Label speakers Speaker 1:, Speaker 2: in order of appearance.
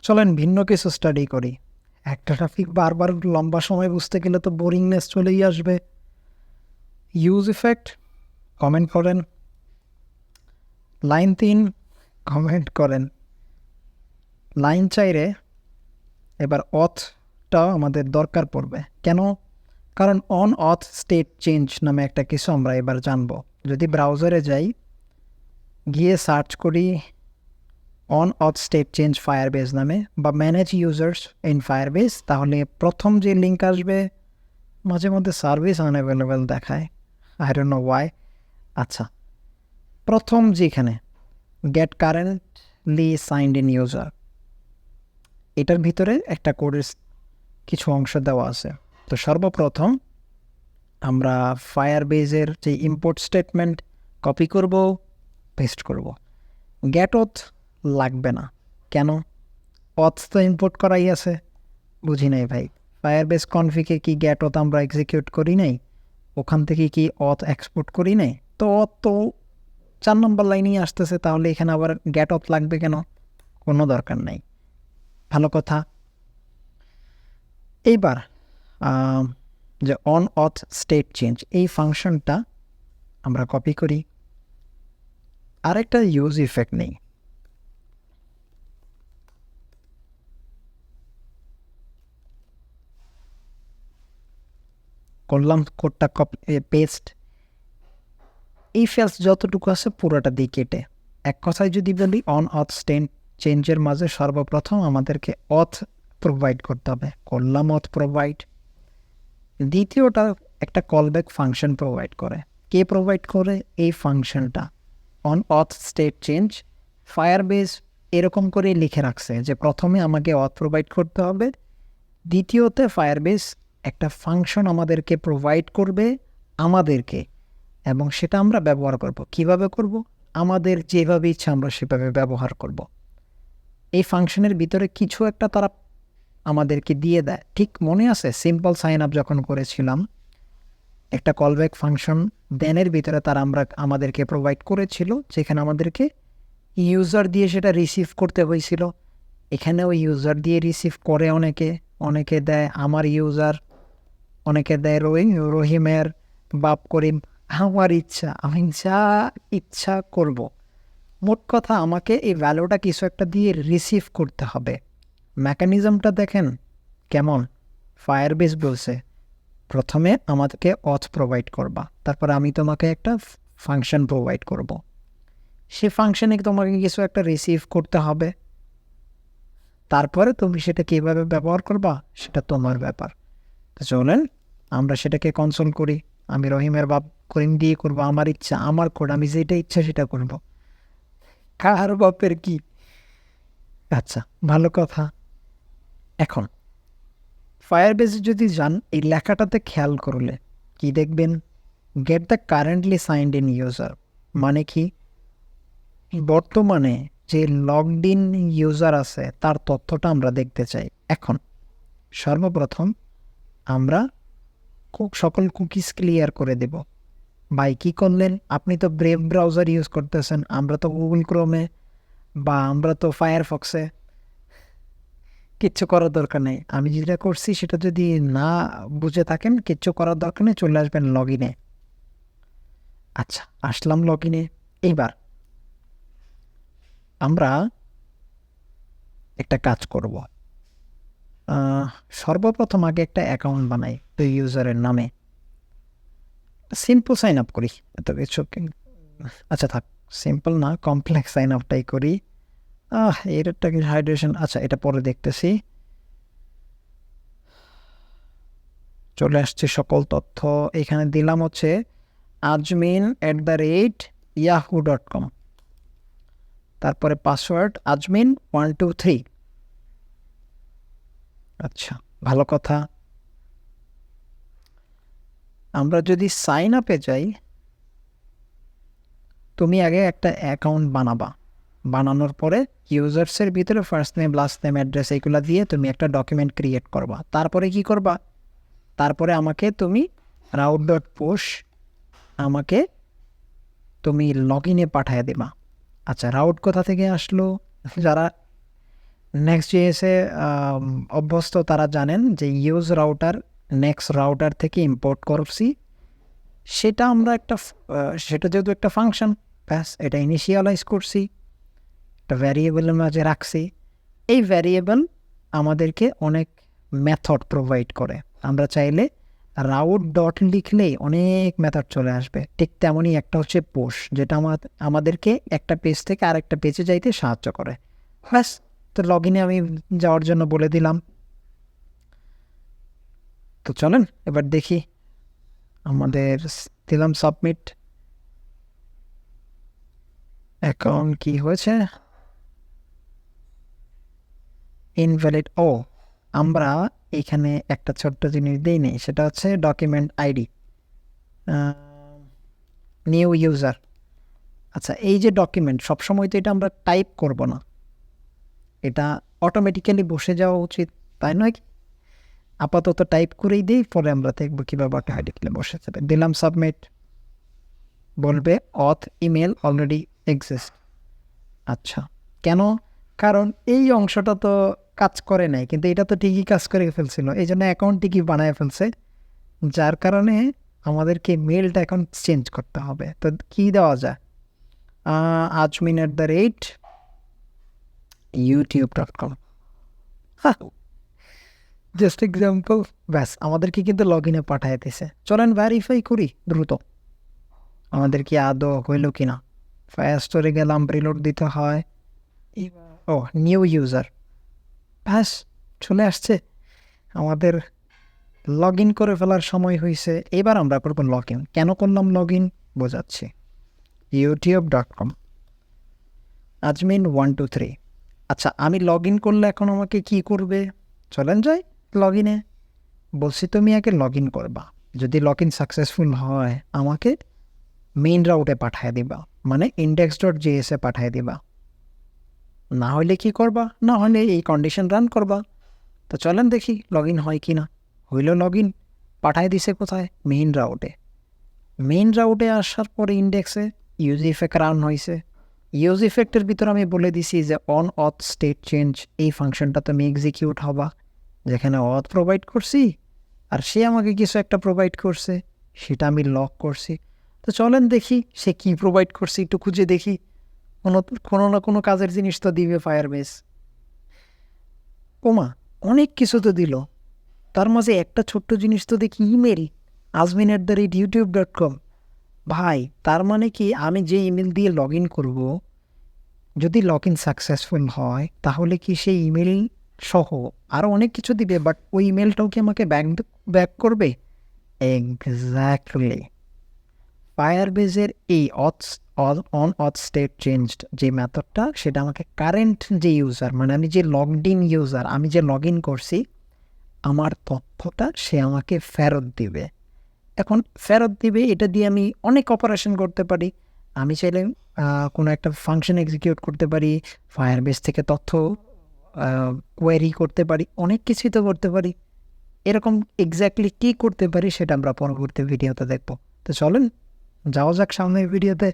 Speaker 1: চলেন ভিন্ন কিছু স্টাডি করি। একটা টপিক বারবার লম্বা সময় বুঝতে গেলে তো বোরিংনেস চলেই আসবে। ইউজ ইফেক্ট কমেন্ট করেন। লাইন 3 কমেন্ট করেন। লাইন 4 এবার অথটাও আমাদের দরকার পড়বে। কেন? কারণ অন অথ স্টেট চেঞ্জ নামে একটা কিছু আমরা এবার জানবো। যদি ব্রাউজারে যাই, গিয়ে সার্চ করি অন অথ স্টেট চেঞ্জ ফায়ারবেস নামে বা ম্যানেজ ইউজার্স ইন ফায়ারবেস, তাহলে প্রথম যে লিঙ্ক আসবে মাঝে মধ্যে সার্ভিস আনঅ্যাভেলেবেল দেখায়। I don't know why. আচ্ছা, প্রথম যেখানে get currently signed in user, এটার ভিতরে একটা কোডের কিছু অংশ দেওয়া আছে। তো সর্বপ্রথম আমরা ফায়ারবেজের যে ইম্পোর্ট স্টেটমেন্ট কপি করব, পেস্ট করব। গেট অথ লাগবে না। কেন? অথ তো ইম্পোর্ট করাই আছে। বুঝি নাই ভাই, ফায়ারবেস কনফিগে কি গেট অথ আমরা এক্সিকিউট করি নাই? ওখান থেকে কি অথ এক্সপোর্ট করি নাই? তো অথ তো 4 নম্বর লাইনেই আসতেছে, তাহলে এখানে আবার গেট অথ লাগবে কেন? কোনো দরকার নাই। ভালো কথা। এইবার যে অন অথ স্টেট চেঞ্জ, এই ফাংশনটা আমরা কপি করি। আরেকটা ইউজ ইফেক্ট নেই। করলাম কোডটা কপি পেস্ট। এই ফেলস যতটুকু আছে পুরোটা দিয়ে কেটে, এক কথায় যদি বলি অন অথ স্টেট চেঞ্জের মাঝে সর্বপ্রথম আমাদেরকে অথ প্রোভাইড করতে হবে। করলাম অথ প্রোভাইড। দ্বিতীয়টা একটা কলব্যাক ফাংশন প্রোভাইড করে। কে প্রোভাইড করে? এই ফাংশনটা। অন অথ স্টেট চেঞ্জ ফায়ারবেস এরকম করে লিখে রাখছে যে প্রথমে আমাকে অথ প্রোভাইড করতে হবে, দ্বিতীয়তে ফায়ারবেস একটা ফাংশন আমাদেরকে প্রোভাইড করবে আমাদেরকে, এবং সেটা আমরা ব্যবহার করব। কিভাবে করব? আমাদের যেভাবে ইচ্ছা আমরা সেভাবে ব্যবহার করব। এই ফাংশনের ভিতরে কিছু একটা তারা আমাদেরকে দিয়ে দেয়। ঠিক মনে আছে সিম্পল সাইন আপ যখন করেছিলাম, একটা কলব্যাক ফাংশন দেনের ভিতরে তারা আমাদেরকে প্রোভাইড করেছিল, যেখানে আমাদেরকে ইউজার দিয়ে সেটা রিসিভ করতে হয়েছিল। এখানেও ইউজার দিয়ে রিসিভ করে অনেকে, অনেকে দেয় আমার ইউজার, অনেকে দেয় রহিমের বাপ করিম। আমার ইচ্ছা, আমি যা ইচ্ছা করব। মোট কথা আমাকে এই ভ্যালুটা কিছু একটা দিয়ে রিসিভ করতে হবে। মেকানিজমটা দেখেন কেমন। ফায়ারবেস বলছে প্রথমে আমাদেরকে অথ প্রোভাইড করবা, তারপরে আমি তোমাকে একটা ফাংশন প্রোভাইড করব। সে ফাংশনে তোমাকে কিছু একটা রিসিভ করতে হবে, তারপরে তুমি সেটা কীভাবে ব্যবহার করবা সেটা তোমার ব্যাপার। তো চলেন আমরা সেটাকে কনসোল করি। আমি রহিমের বাপ করিম দিয়ে করবো আমার ইচ্ছা, আমার কোড, আমি যেটা ইচ্ছা সেটা করব। কার বাপের কি? আচ্ছা, ভালো কথা। এখন ফায়ারবেসে যদি যান, এই লেখাটাতে খেয়াল করলে কি দেখবেন? Get the currently signed in user মানে কি? বর্তমানে যে লগড ইন ইউজার আছে তার তথ্যটা আমরা দেখতে চাই। এখন সর্বপ্রথম আমরা সকল কুকিজ ক্লিয়ার করে দেব। ভাই কী করলেন? আপনি তো ব্রেভ ব্রাউজার ইউজ করতেছেন, আমরা তো গুগল ক্রোমে বা আমরা তো ফায়ারফক্সে। কিচ্ছু করার দরকার নেই। আমি যেটা করছি সেটা যদি না বুঝে থাকেন, কিচ্ছু করার দরকার নেই, চলে আসবেন লগ ইনে। আচ্ছা, আসলাম লগ ইনে। এইবার আমরা একটা কাজ করব। সর্বপ্রথম আগে একটা অ্যাকাউন্ট বানাই ওই ইউজারের নামে। সিম্পল সাইন আপ করি, এত কিছু। আচ্ছা থাক, সিম্পল না, কমপ্লেক্স সাইন আপটাই করি। এটাকে হাইড্রেশন, আচ্ছা এটা পরে দেখতেছি। চলে আসছে সকল তথ্য। এখানে দিলাম হচ্ছে ajmin@yahoo.com, তারপরে পাসওয়ার্ড ajmin123। আচ্ছা, ভালো কথা। আমরা যদি সাইন আপে যাই, তুমি আগে একটা অ্যাকাউন্ট বানাবা। বানানোর পরে ইউজার্সের ভিতরে first name, last name, address এগুলো দিয়ে তুমি একটা ডকুমেন্ট ক্রিয়েট করবা। তারপরে কি করবা? তারপরে আমাকে তুমি route.push আমাকে তুমি লগ ইনে পাঠিয়ে দেবা। আচ্ছা, রাউট কোথা থেকে আসলো? যারা নেক্সট জিএসে অভ্যস্ত, তারা জানেন যে ইউজ রাউটার নেক্সট রাউটার থেকে ইম্পোর্ট করছি, সেটা আমরা সেটা যেহেতু একটা ফাংশন, ব্যাস এটা ইনিশিয়ালাইজ করছি, একটা ভ্যারিয়েবলের মাঝে রাখছি। এই ভ্যারিয়েবল আমাদেরকে অনেক মেথড প্রোভাইড করে। আমরা চাইলে রাউট ডট লিখলেই অনেক মেথড চলে আসবে। ঠিক তেমনই একটা হচ্ছে পুশ, যেটা আমাদেরকে একটা পেজ থেকে আরেকটা পেজে যাইতে সাহায্য করে। ব্যাস, তো লগ ইনে আমি যাওয়ার জন্য বলে দিলাম। তো চলেন এবার দেখি, আমাদের দিলাম সাবমিট। এখন কি হয়েছে, ইনভ্যালিড। ও, আমরা এখানে একটা ছোট্ট জিনিস দিই নেই, সেটা হচ্ছে ডকুমেন্ট আইডি, নিউ ইউজার। আচ্ছা, এই যে ডকুমেন্ট, সবসময় তো এটা আমরা টাইপ করব না, এটা অটোমেটিক্যালি বসে যাওয়া উচিত, তাই নয় কি? আপাতত টাইপ করেই দিই, পরে আমরা দেখব কীভাবে অটোমেটিক্যালি বসে যাবে। দিলাম সাবমিট, বলবে অথ ইমেল অলরেডি এক্সিস্ট। আচ্ছা, কেন? কারণ এই অংশটা তো কাজ করে নাই, কিন্তু এটা তো ঠিকই কাজ করে ফেলছিল, এই জন্য অ্যাকাউন্ট ঠিকই বানায় ফেলছে, যার কারণে আমাদেরকে মেলটা এখন চেঞ্জ করতে হবে। তো কী দেওয়া যায়, ajmin@youtube.com, হ্যাঁ, জাস্ট এক্সাম্পল। ব্যাস, আমাদেরকে কিন্তু লগ ইনে পাঠিয়ে দিছে। চলেন ভ্যারিফাই করি দ্রুত আমাদের কি আদৌ হইল কি না। ফায়ার স্টোরে গেলাম, রিলোড দিতে হয়। ও, নিউ ইউজার, ব্যাস চলে আসছে। আমাদের লগ ইন করে ফেলার সময় হয়েছে। এবার আমরা করবো লগ ইন। কেন করলাম লগ ইন বোঝাচ্ছি। youtube.com ajmin123। আচ্ছা, আমি লগ ইন করলে এখন আমাকে কি করবে? চলেন যাই লগ ইনে। বলছি তুমি আগে লগ ইন করবা, যদি লগ ইন সাকসেসফুল হয় আমাকে মেইন রাউটে পাঠিয়ে দিবা, মানে index.js-এ পাঠিয়ে দিবা। না হলে কি করবা? না হলে এই কন্ডিশন রান করবা। তো চলেন দেখি লগ ইন হয় কি না। হইল লগ ইন, পাঠিয়ে দিছে কোথায়? মেইন রাউটে। মেইন রাউটে আসার পরে ইন্ডেক্সে ইউজ ইফেক্ট রান হয়েছে। ইউজ ইফেক্টের ভিতরে আমি বলে দিছি যে অন অথ স্টেট চেঞ্জ, এই ফাংশনটা তুমি এক্সিকিউট হবা, যেখানে অথ প্রোভাইড করছি আর সে আমাকে কিছু একটা প্রোভাইড করছে, সেটা আমি লক করছি। তো চলেন দেখি সে কি প্রোভাইড করছে, একটু খুঁজে দেখি। কোনো না কোনো কাজের জিনিস তো দিবে ফায়ারবেস। ওমা, অনেক কিছু তো দিল, তার মাঝে একটা ছোট্ট জিনিস তো দেখি, ইমেল ajmin@youtube.com। ভাই, তার মানে কি আমি যে ইমেল দিয়ে লগ ইন করবো, যদি লগ ইন সাকসেসফুল হয় তাহলে কি সেই ইমেল সহ আরও অনেক কিছু দিবে, বাট ওই ইমেলটাও কি আমাকে ব্যাক করবে? এক্স্যাক্টলি। ফায়ারবেজের এই অন অথ স্টেট চেঞ্জড যে মেথডটা, সেটা আমাকে কারেন্ট যে ইউজার, মানে আমি যে লগড ইন ইউজার, আমি যে লগ ইন করছি, আমার তথ্যটা সে আমাকে ফেরত দিবে। এখন ফেরত দিবে, এটা দিয়ে আমি অনেক অপারেশন করতে পারি। আমি চাইলে কোনো একটা ফাংশন এক্সিকিউট করতে পারি, ফায়ারবেস থেকে তথ্য কোয়েরি করতে পারি, অনেক কিছুই তো করতে পারি। এরকম এক্স্যাক্টলি কী করতে পারি সেটা আমরা পরবর্তী ভিডিওতে দেখব। তো চলেন যাওয়া যাক সামনের ভিডিওতে।